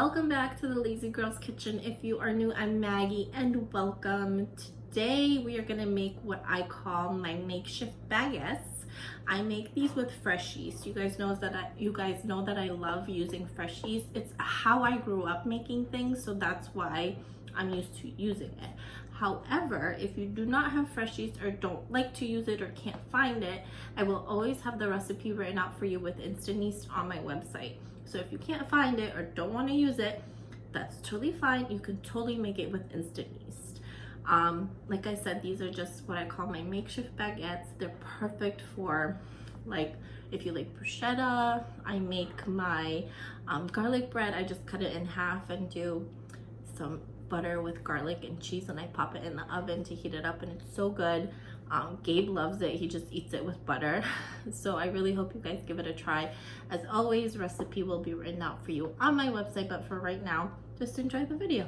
Welcome back to the Lazy Girls Kitchen. If you are new, I'm Maggie and welcome. Today we are gonna make what I call my makeshift baguettes. I make these with fresh yeast. You guys know that I love using fresh yeast. It's how I grew up making things, so that's why I'm used to using it. However, if you do not have fresh yeast or don't like to use it or can't find it, I will always have the recipe written out for you with instant yeast on my website. So if you can't find it or don't want to use it, that's totally fine. You can totally make it with instant yeast. Like I said, these are just what I call my makeshift baguettes. They're perfect for, like, if you like bruschetta. I make my garlic bread. I just cut it in half and do some butter with garlic and cheese, and I pop it in the oven to heat it up, and it's so good. Gabe loves it. He just eats it with butter. So I really hope you guys give it a try. As always, recipe will be written out for you on my website, but for right now, just enjoy the video.